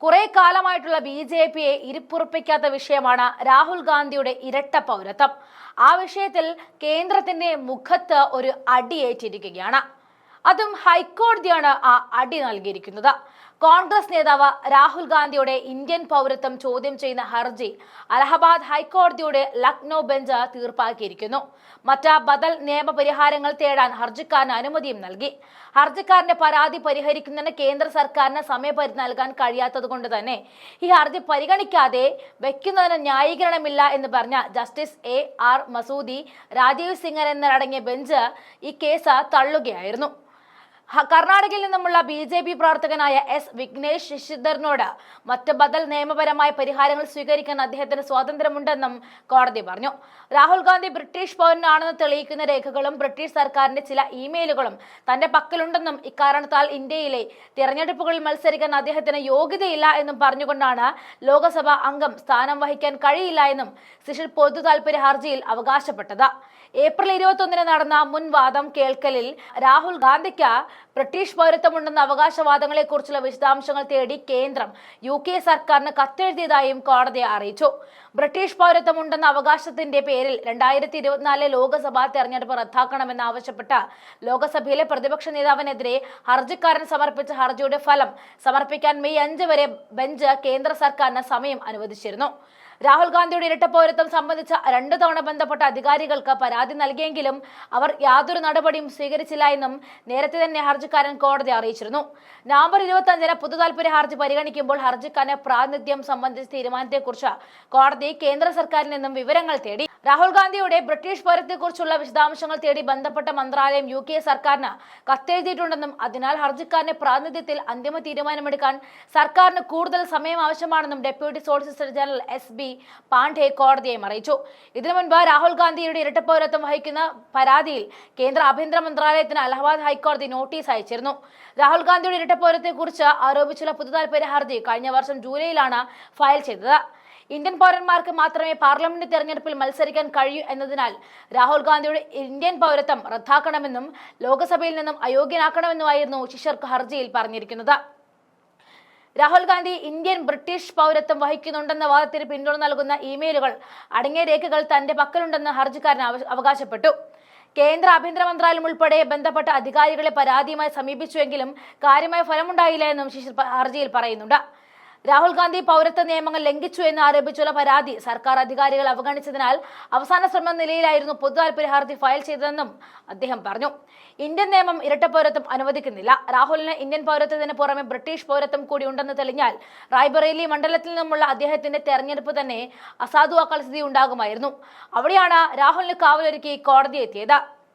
കുറെ കാലമായിട്ടുള്ള ബി.ജെ.പിയെ ഇരിപ്പുറപ്പിക്കാത്ത വിഷയമാണ് രാഹുൽ ഗാന്ധിയുടെ ഇരട്ട പൗരത്വം. ആ വിഷയത്തിൽ കേന്ദ്രത്തിന്റെ മുഖത്ത് ഒരു അടിയേറ്റിരിക്കുകയാണ്. അതും ഹൈക്കോടതിയാണ് ആ അടി നൽകിയിരിക്കുന്നത്. കോൺഗ്രസ് നേതാവ് രാഹുൽ ഗാന്ധിയുടെ ഇന്ത്യൻ പൗരത്വം ചോദ്യം ചെയ്യുന്ന ഹർജി അലഹബാദ് ഹൈക്കോടതിയുടെ ലക്നൌ ബെഞ്ച് തീർപ്പാക്കിയിരിക്കുന്നു. മറ്റ് ബദൽ നിയമപരിഹാരങ്ങൾ തേടാൻ ഹർജിക്കാരന് അനുമതിയും നൽകി. ഹർജിക്കാരന്റെ പരാതി പരിഹരിക്കുന്നതിന് കേന്ദ്ര സർക്കാരിന് സമയപരിധി നൽകാൻ കഴിയാത്തതുകൊണ്ട് തന്നെ ഈ ഹർജി പരിഗണിക്കാതെ വെക്കുന്നതിന് ന്യായീകരണമില്ല എന്ന് പറഞ്ഞ justice A.R. Masoodi, Rajeev singer എന്നിവരടങ്ങിയ ബെഞ്ച് ഈ കേസ് തള്ളുകയായിരുന്നു. കർണാടകയിൽ നിന്നുമുള്ള ബി.ജെ.പി പ്രവർത്തകനായ എസ് വിഘ്നേഷ് ശശിധരനോട് മറ്റ് ബദൽ നിയമപരമായ പരിഹാരങ്ങൾ സ്വീകരിക്കാൻ അദ്ദേഹത്തിന് സ്വാതന്ത്ര്യമുണ്ടെന്നും കോടതി പറഞ്ഞു. രാഹുൽ ഗാന്ധി ബ്രിട്ടീഷ് പൗരനാണെന്ന് തെളിയിക്കുന്ന രേഖകളും ബ്രിട്ടീഷ് സർക്കാരിന്റെ ചില ഇമെയിലുകളും തന്റെ പക്കലുണ്ടെന്നും ഇക്കാരണത്താൽ ഇന്ത്യയിലെ തിരഞ്ഞെടുപ്പുകളിൽ മത്സരിക്കാൻ അദ്ദേഹത്തിന് യോഗ്യതയില്ല എന്നും പറഞ്ഞുകൊണ്ടാണ് ലോക്സഭാ അംഗം സ്ഥാനം വഹിക്കാൻ കഴിയില്ല എന്നും ശിശിർ പൊതു താൽപര്യ ഹർജിയിൽ അവകാശപ്പെട്ടത്. ഏപ്രിൽ 21 നടന്ന മുൻ വാദം കേൾക്കലിൽ രാഹുൽ ഗാന്ധിക്ക് ബ്രിട്ടീഷ് പൗരത്വമുണ്ടെന്ന അവകാശവാദങ്ങളെ കുറിച്ചുള്ള വിശദാംശങ്ങൾ തേടി കേന്ദ്രം UK സർക്കാരിന് കത്തെഴുതിയതായും കോടതിയെ അറിയിച്ചു. ബ്രിട്ടീഷ് പൗരത്വമുണ്ടെന്ന അവകാശത്തിന്റെ പേരിൽ 2024 ലോക്സഭാ തെരഞ്ഞെടുപ്പ് റദ്ദാക്കണമെന്നാവശ്യപ്പെട്ട് ലോക്സഭയിലെ പ്രതിപക്ഷ നേതാവിനെതിരെ ഹർജിക്കാരൻ സമർപ്പിച്ച ഹർജിയുടെ ഫലം സമർപ്പിക്കാൻ മെയ് 5 വരെ ബെഞ്ച് കേന്ദ്ര സർക്കാരിന് സമയം അനുവദിച്ചിരുന്നു. രാഹുൽ ഗാന്ധിയുടെ ഇരട്ട പൗരത്വം സംബന്ധിച്ച 2 തവണ ബന്ധപ്പെട്ട അധികാരികൾക്ക് പരാതി നൽകിയെങ്കിലും അവർ യാതൊരു നടപടിയും സ്വീകരിച്ചില്ല എന്നും നേരത്തെ തന്നെ ഹർജിക്കാരൻ കോടതി അറിയിച്ചിരുന്നു. നവംബർ 25 പൊതു താൽപര്യ ഹർജി പരിഗണിക്കുമ്പോൾ ഹർജിക്കാരന്റെ പ്രാതിനിധ്യം സംബന്ധിച്ച തീരുമാനത്തെക്കുറിച്ച് കോടതി കേന്ദ്ര സർക്കാരിൽ നിന്നും വിവരങ്ങൾ തേടി. രാഹുൽ ഗാന്ധിയുടെ ബ്രിട്ടീഷ് പൗരത്വത്തെക്കുറിച്ചുള്ള വിശദാംശങ്ങൾ തേടി ബന്ധപ്പെട്ട മന്ത്രാലയം UK സർക്കാരിന് കത്തെഴുതിയിട്ടുണ്ടെന്നും അതിനാൽ ഹർജിക്കാരന്റെ പ്രാതിനിധ്യത്തിൽ അന്തിമ തീരുമാനമെടുക്കാൻ സർക്കാരിന് കൂടുതൽ സമയം ആവശ്യമാണെന്നും deputy solicitor general SB Pandey കോടതിയെ അറിയിച്ചു. ഇതിനു മുൻപ് രാഹുൽ ഗാന്ധിയുടെ ഇരട്ട പൗരത്വം വഹിക്കുന്ന പരാതിയിൽ കേന്ദ്ര ആഭ്യന്തര മന്ത്രാലയത്തിന് അലഹബാദ് ഹൈക്കോടതി നോട്ടീസ് അയച്ചിരുന്നു. രാഹുൽ ഗാന്ധിയുടെ ഇരട്ട പൗരത്വത്തെക്കുറിച്ച് ആരോപിച്ചുള്ള പൊതു താൽപര്യ ഹർജി കഴിഞ്ഞ വർഷം ജൂലൈയിലാണ് ഫയൽ ചെയ്തത്. ഇന്ത്യൻ പൗരന്മാർക്ക് മാത്രമേ പാർലമെന്റ് തെരഞ്ഞെടുപ്പിൽ മത്സരിക്കാൻ കഴിയൂ എന്നതിനാൽ രാഹുൽ ഗാന്ധിയുടെ ഇന്ത്യൻ പൗരത്വം റദ്ദാക്കണമെന്നും ലോക്സഭയിൽ നിന്നും അയോഗ്യനാക്കണമെന്നുമായിരുന്നു ശിശിർ ഹർജിയിൽ പറഞ്ഞിരിക്കുന്നത്. രാഹുൽ ഗാന്ധി ഇന്ത്യൻ ബ്രിട്ടീഷ് പൗരത്വം വഹിക്കുന്നുണ്ടെന്ന വാദത്തിന് പിന്തുണ നൽകുന്ന ഇമെയിലുകൾ അടങ്ങിയ രേഖകൾ തന്റെ പക്കലുണ്ടെന്ന് ഹർജിക്കാരൻ അവകാശപ്പെട്ടു. കേന്ദ്ര ആഭ്യന്തര മന്ത്രാലയം ഉൾപ്പെടെ ബന്ധപ്പെട്ട അധികാരികളെ പരാതിയുമായി സമീപിച്ചുവെങ്കിലും കാര്യമായ ഫലമുണ്ടായില്ല എന്നും ശിശിർ ഹർജിയിൽ പറയുന്നുണ്ട്. രാഹുൽ ഗാന്ധി പൗരത്വ നിയമങ്ങൾ ലംഘിച്ചു എന്ന് ആരോപിച്ചുള്ള പരാതി സർക്കാർ അധികാരികൾ അവഗണിച്ചതിനാൽ അവസാന ശ്രമ നിലയിലായിരുന്നു പൊതു താൽപര്യ ഹർജി ഫയൽ ചെയ്തതെന്നും അദ്ദേഹം പറഞ്ഞു. ഇന്ത്യൻ നിയമം ഇരട്ട പൗരത്വം അനുവദിക്കുന്നില്ല. രാഹുലിന് ഇന്ത്യൻ പൗരത്വത്തിന് പുറമെ ബ്രിട്ടീഷ് പൗരത്വം കൂടി ഉണ്ടെന്ന് തെളിഞ്ഞാൽ റായ്ബറേലി മണ്ഡലത്തിൽ നിന്നുമുള്ള അദ്ദേഹത്തിന്റെ തെരഞ്ഞെടുപ്പ് തന്നെ അസാധുവാക്കൽ സ്ഥിതി ഉണ്ടാകുമായിരുന്നു. അവിടെയാണ് രാഹുലിന് കാവലൊരുക്കി കോടതി എത്തിയത്.